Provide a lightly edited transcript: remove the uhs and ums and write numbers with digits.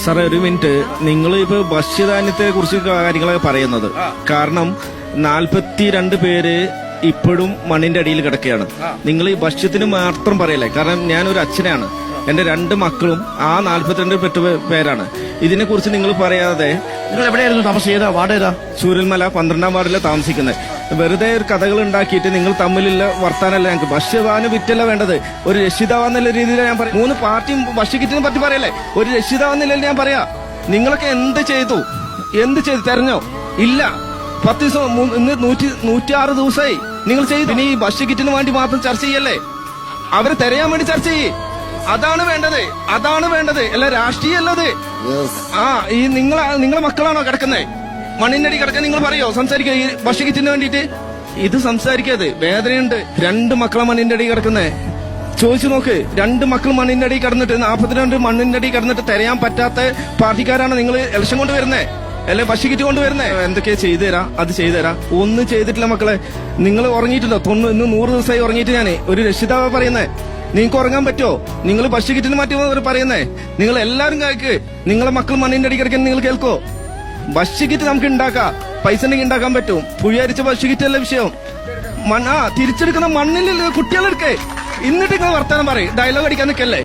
സാറേ ഒരു മിനിറ്റ്, നിങ്ങൾ ഇപ്പൊ ഭക്ഷ്യധാന്യത്തെ കുറിച്ച് കാര്യങ്ങളൊക്കെ പറയുന്നത് കാരണം 42 പേര് ഇപ്പോഴും മണ്ണിന്റെ അടിയിൽ കിടക്കുകയാണ്. നിങ്ങൾ ഈ ഭക്ഷ്യത്തിന് മാത്രം പറയല്ലേ, കാരണം ഞാനൊരു അച്ഛനാണ്, എന്റെ 2 മക്കളും ആ 42 പേരാണ്. ഇതിനെ കുറിച്ച് നിങ്ങൾ പറയാതെ നിങ്ങൾ എവിടെയായിരുന്നു താമസം ചെയ്ത വാർഡേതാ? ചൂരൽമല 12ാം വാർഡിലെ താമസിക്കുന്നത്. വെറുതെ ഒരു കഥകൾ ഉണ്ടാക്കിയിട്ട് നിങ്ങൾ തമ്മിലുള്ള വർത്താനല്ല ഞങ്ങൾക്ക്. ഭക്ഷ്യധാന്യം വിറ്റല്ല വേണ്ടത്, ഒരു രക്ഷിതാവെന്നുള്ള രീതിയിൽ ഞാൻ പറയാം. 3 പാർട്ടിയും ഭക്ഷ്യക്കിറ്റിനെ പറ്റി പറയല്ലേ, ഒരു രക്ഷിതാവെന്നുള്ള ഞാൻ പറയാ. നിങ്ങളൊക്കെ എന്ത് ചെയ്തു തെരഞ്ഞോ? ഇല്ല. 10 ദിവസം, ഇന്ന് 106 ദിവസമായി നിങ്ങൾ ചെയ്തു. ഇനി ഈ ഭക്ഷ്യക്കിറ്റിന് വേണ്ടി മാത്രം ചർച്ച ചെയ്യല്ലേ, അവരെ തെരയാൻ വേണ്ടി ചർച്ച ചെയ്യേ. അതാണ് വേണ്ടത്, അല്ല രാഷ്ട്രീയമല്ലത്. ഈ നിങ്ങളെ മക്കളാണോ കിടക്കുന്നത് മണ്ണിന്റെ അടി കിടക്കാൻ? നിങ്ങൾ പറയോ സംസാരിക്കുക ഈ ഭക്ഷ്യക്കിറ്റിന് വേണ്ടിയിട്ട്? ഇത് സംസാരിക്കാതെ വേദനയുണ്ട്. 2 മക്കളെ മണ്ണിന്റെ അടി കിടക്കുന്നേ. ചോദിച്ചു നോക്ക്, 2 മക്കൾ മണ്ണിന്റെ അടി കിടന്നിട്ട് 42 മണ്ണിന്റെ അടി കിടന്നിട്ട് തെരയാൻ പറ്റാത്ത പാർട്ടിക്കാരാണ് നിങ്ങൾ ഇലക്ഷൻ കൊണ്ടുവരുന്നേ, അല്ലെ ഭക്ഷ്യക്കിറ്റ് കൊണ്ടുവരുന്നേ? എന്തൊക്കെയാ ചെയ്തുതരാം, അത് ചെയ്തുതരാം. ഒന്നും ചെയ്തിട്ടില്ല മക്കളെ. നിങ്ങൾ ഉറങ്ങിയിട്ടില്ലോ? ഇന്ന് 100 ദിവസമായി ഉറങ്ങിയിട്ട് ഞാൻ. ഒരു രക്ഷിതാവ് പറയുന്നേ, നിങ്ങൾക്ക് ഉറങ്ങാൻ പറ്റുമോ? നിങ്ങൾ ഭക്ഷ്യക്കിറ്റിന് മാറ്റി പറയുന്നേ. നിങ്ങൾ എല്ലാവരും കേൾക്ക്, നിങ്ങളെ മക്കൾ മണ്ണിന്റെ അടി കിടക്കാൻ നിങ്ങൾ കേൾക്കോ? ഭക്ഷ്യക്കിറ്റ് നമുക്ക് ഉണ്ടാക്കാം, പൈസ ഉണ്ടെങ്കിൽ ഉണ്ടാക്കാൻ പറ്റും. പുഴിയരിച്ച ഭക്ഷ്യക്കിറ്റ് അല്ല വിഷയം. തിരിച്ചെടുക്കുന്ന മണ്ണിൽ കുട്ടികളെടുക്കേ. എന്നിട്ട് നിങ്ങൾ വർത്താനം പറയും, ഡയലോഗ് അടിക്കാൻ നിൽക്കല്ലേ.